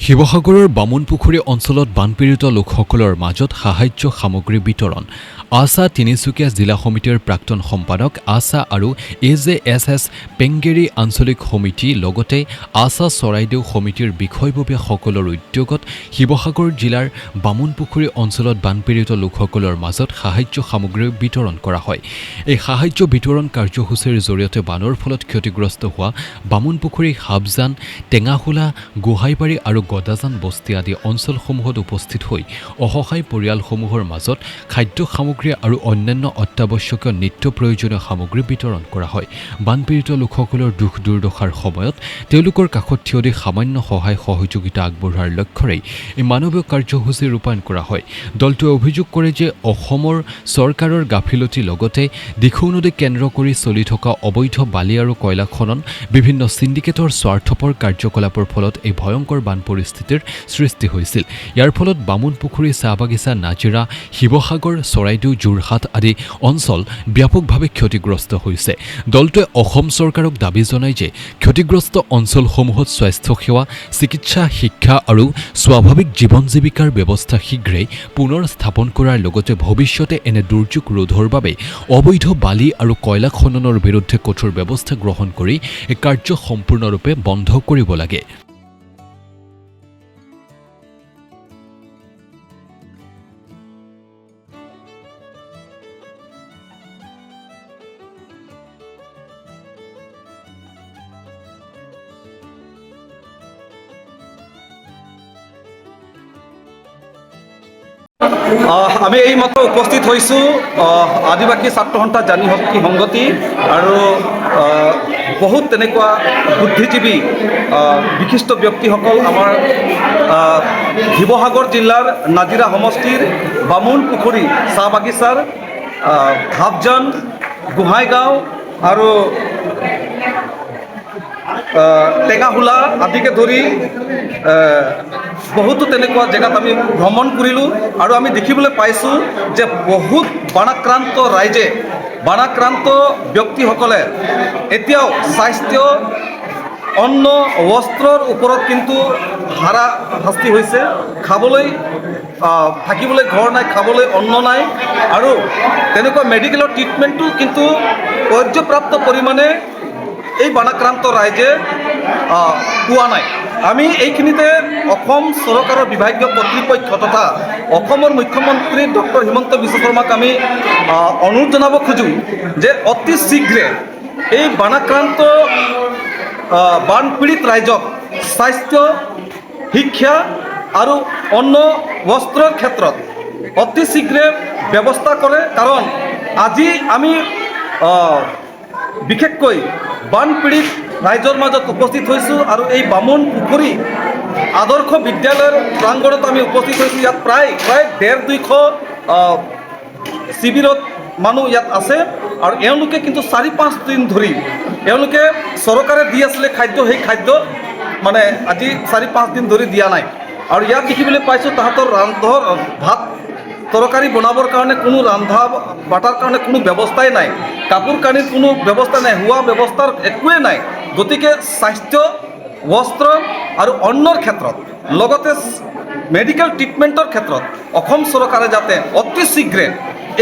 শিৱসাগৰৰ বামুণপুখুৰী অঞ্চলত বানপীড়িত লোকসকলৰ মাজত সাহায্য সামগ্ৰী বিতৰণ। আছা তিনিচুকীয়া জিলা সমিতিৰ প্ৰাক্তন সম্পাদক আছা আৰু AJSS পেংগেৰী আঞ্চলিক সমিতি লগতে আছা চৰাইদেউ সমিতিৰ বিষয়ববীয়াসকলৰ উদ্যোগত শিৱসাগৰ জিলাৰ বামুণপুখুৰী অঞ্চলত বানপীড়িত লোকসকলৰ মাজত সাহায্য সামগ্ৰী বিতৰণ কৰা হয়। এই সাহায্য বিতৰণ কাৰ্যসূচীৰ জৰিয়তে বানৰ ফলত ক্ষতিগ্ৰস্ত হোৱা বামুণপুখুৰী, হাবজান, টেঙাখোলা, গোহাইবাৰী আৰু গদাজান বস্তি আদি অঞ্চলসমূহত উপস্থিত হৈ অসহায় পৰিয়ালসমূহৰ মাজত খাদ্য সামগ্ৰী আৰু অন্যান্য অত্যাৱশ্যকীয় নিত্য প্ৰয়োজনীয় সামগ্ৰী বিতৰণ কৰা হয়। বানপীড়িত লোকসকলৰ দুখ দুৰ্দশাৰ সময়ত তেওঁলোকৰ কাষত থিয় দি সামান্য সহায় সহযোগিতা আগবঢ়োৱাৰ লক্ষ্যৰেই এই মানৱীয় কাৰ্যসূচী ৰূপায়ণ কৰা হয়। দলটোৱে অভিযোগ কৰে যে অসমৰ চৰকাৰৰ গাফিলতিৰ লগতে দিখৌ নদী কেন্দ্ৰ কৰি চলি থকা অবৈধ বালি আৰু কয়লা খনন, বিভিন্ন সিন্ডিকেটৰ স্বাৰ্থপৰ কাৰ্যকলাপৰ ফলত এই ভয়ংকৰ বান পৰিস্থিতিৰ সৃষ্টি হৈছিল। ইয়াৰ ফলত বামুণপুখুৰী, চাহ বাগিচা, নাজিৰা, শিৱসাগৰ, চৰাইদেউ, যোৰহাট আদি অঞ্চল ব্যাপকভাৱে ক্ষতিগ্ৰস্ত হৈছে। দলটোৱে অসম চৰকাৰক দাবী জনায় যে ক্ষতিগ্ৰস্ত অঞ্চলসমূহত স্বাস্থ্যসেৱা, চিকিৎসা, শিক্ষা আৰু স্বাভাৱিক জীৱন জীৱিকাৰ ব্যৱস্থা শীঘ্ৰেই পুনৰ স্থাপন কৰাৰ লগতে ভৱিষ্যতে এনে দুৰ্যোগ ৰোধৰ বাবে অবৈধ বালি আৰু কয়লা খননৰ বিৰুদ্ধে কঠোৰ ব্যৱস্থা গ্ৰহণ কৰি এই কাৰ্য সম্পূৰ্ণৰূপে বন্ধ কৰিব লাগে। আমি এইমাত্ৰ উপস্থিত হৈছোঁ আদিবাসী ছাত্ৰ সন্থা জানি শক্তি সংগতি আৰু বহুত তেনেকুৱা বুদ্ধিজীৱী বিশিষ্ট ব্যক্তিসকল আমাৰ শিৱসাগৰ জিলাৰ নাজিৰা সমষ্টিৰ বামুণপুখুৰী চাহ বাগিচাৰ হাবজান, গোহাইগাঁও আৰু টেঙাখোলা আদিকে ধৰি বহুতো তেনেকুৱা জেগাত আমি ভ্ৰমণ কৰিলোঁ আৰু আমি দেখিবলৈ পাইছোঁ যে বহুত বানাক্ৰান্ত ৰাইজে, বানাক্ৰান্ত ব্যক্তিসকলে এতিয়াও স্বাস্থ্য, অন্ন, বস্ত্ৰৰ ওপৰত কিন্তু হাৰাশাস্তি হৈছে। খাবলৈ থাকিবলৈ ঘৰ নাই, খাবলৈ অন্ন নাই আৰু তেনেকুৱা মেডিকেলৰ ট্ৰিটমেণ্টটো কিন্তু পৰ্যাপ্ত পৰিমাণে এই বানাক্ৰান্ত ৰাইজে পোৱা নাই। আমি এইখিনিতে অসম চৰকাৰৰ বিভাগীয় কৰ্তৃপক্ষ তথা অসমৰ মুখ্যমন্ত্ৰী ডক্টৰ হিমন্ত বিশ্ব শৰ্মাক আমি অনুৰোধ জনাব খোজোঁ যে অতি শীঘ্ৰে এই বানাক্ৰান্ত বানপীড়িত ৰাইজক স্বাস্থ্য, শিক্ষা আৰু অন্ন বস্ত্ৰৰ ক্ষেত্ৰত অতি শীঘ্ৰে ব্যৱস্থা কৰে। কাৰণ আজি আমি বিশেষকৈ বানপীড়িত ৰাইজৰ মাজত উপস্থিত হৈছোঁ আৰু এই বামুণপুখুৰী আদৰ্শ বিদ্যালয়ৰ প্ৰাংগণত আমি উপস্থিত হৈছোঁ। ইয়াত প্ৰায় 150-200 শিবিৰত মানুহ ইয়াত আছে আৰু এওঁলোকে কিন্তু 4-5 দিন ধৰি এওঁলোকে চৰকাৰে দি আছিলে খাদ্য, সেই খাদ্য মানে আজি 4-5 দিন ধৰি দিয়া নাই। আৰু ইয়াত দেখিবলৈ পাইছোঁ তাহাঁতৰ ভাত তৰকাৰী বনাবৰ কাৰণে কোনো ৰন্ধা বাটাৰ কাৰণে কোনো ব্যৱস্থাই নাই, কাপোৰ কানিৰ কোনো ব্যৱস্থা নাই, শোৱা ব্যৱস্থাৰ একোৱেই নাই। গতিকে স্বাস্থ্য, বস্ত্ৰ আৰু অন্নৰ ক্ষেত্ৰত লগতে মেডিকেল ট্ৰিটমেণ্টৰ ক্ষেত্ৰত অসম চৰকাৰে যাতে অতি শীঘ্ৰে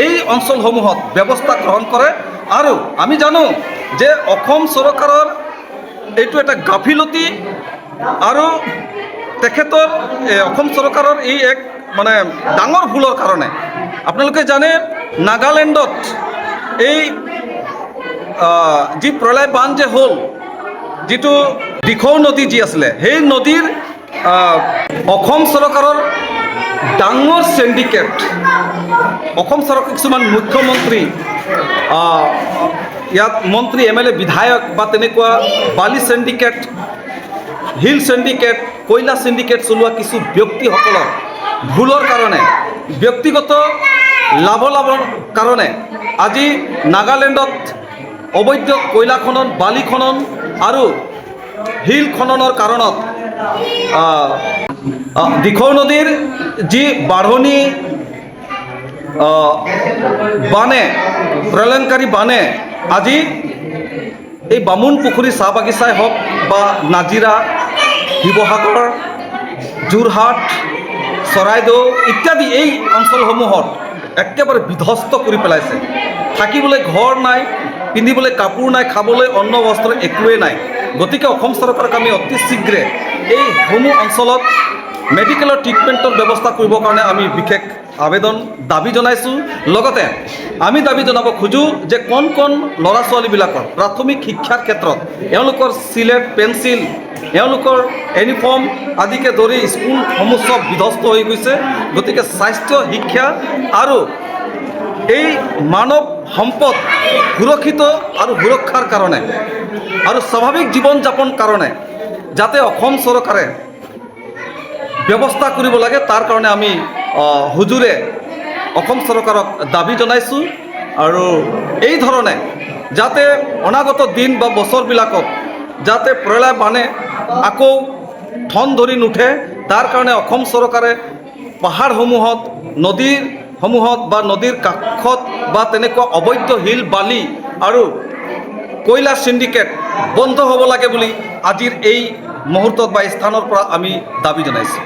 এই অঞ্চলসমূহত ব্যৱস্থা গ্ৰহণ কৰে। আৰু আমি জানো যে অসম চৰকাৰৰ এইটো এটা গাফিলতি আৰু তেখেতৰ অসম চৰকাৰৰ এই এক মানে ডাঙৰ ভুলৰ কাৰণে আপোনালোকে জানে নাগালেণ্ডত এই যি প্ৰলয় বান যে হ'ল, যিটো দিখৌ নদী যি আছিলে, সেই নদীৰ অসম চৰকাৰৰ ডাঙৰ চিণ্ডিকেট, অসম চৰকাৰৰ কিছুমান মুখ্যমন্ত্ৰী, ইয়াত মন্ত্ৰী, MLA, বিধায়ক বা তেনেকুৱা বালি চিণ্ডিকেট, হিল চিণ্ডিকেট, কয়লা চিণ্ডিকেট চলোৱা কিছু ব্যক্তিসকলৰ ভুলৰ কাৰণে, ব্যক্তিগত লাভৰ কাৰণে আজি নাগালেণ্ডত অবৈধ কয়লা খনন, বালি খনন আৰু শিল খননৰ কাৰণত দিখৌ নদীৰ যি বাঢ়নি বানে, প্ৰলয়ংকাৰী বানে আজি এই বামুণপুখুৰী চাহ বাগিচাই হওক বা নাজিৰা, শিৱসাগৰ যোৰহাট চৰাইদেউ ইত্যাদি এই অঞ্চলসমূহত একেবাৰে বিধ্বস্ত কৰি পেলাইছে। থাকিবলৈ ঘৰ নাই, পিন্ধিবলৈ কাপোৰ নাই, খাবলৈ অন্ন বস্ত্ৰ একোৱেই নাই। গতিকে অসম চৰকাৰক আমি অতি শীঘ্ৰে এইসমূহ অঞ্চলত মেডিকেলৰ ট্ৰিটমেণ্টৰ ব্যৱস্থা কৰিবৰ কাৰণে আমি বিশেষ দাবী জনাইছোঁ। লগতে আমি দাবী জনাব খোজোঁ যে কণ ল'ৰা ছোৱালীবিলাকৰ প্ৰাথমিক শিক্ষাৰ ক্ষেত্ৰত এওঁলোকৰ চিলেট, পেঞ্চিল, এওঁলোকৰ ইউনিফৰ্ম আদিকে ধৰি স্কুলসমূহ চব বিধ্বস্ত হৈ গৈছে। গতিকে স্বাস্থ্য, শিক্ষা আৰু এই মানৱ সম্পদ সুৰক্ষিত আৰু সুৰক্ষাৰ কাৰণে আৰু স্বাভাৱিক জীৱন যাপন কাৰণে যাতে অসম চৰকাৰে ব্যৱস্থা কৰিব লাগে, তাৰ কাৰণে আমি হুজুৰে অসম চৰকাৰক দাবী জনাইছোঁ। আৰু এই ধৰণে যাতে অনাগত দিন বা বছৰবিলাকত যাতে প্ৰলয় বানে আকৌ ঠন ধৰি নুঠে, তাৰ কাৰণে অসম চৰকাৰে পাহাৰসমূহত, নদীসমূহত বা নদীৰ কাষত বা তেনেকুৱা অবৈধ শিল, বালি আৰু কয়লা চিণ্ডিকেট বন্ধ হ'ব লাগে বুলি আজিৰ এই মুহূৰ্তত বা স্থানৰ পৰা আমি দাবী জনাইছোঁ।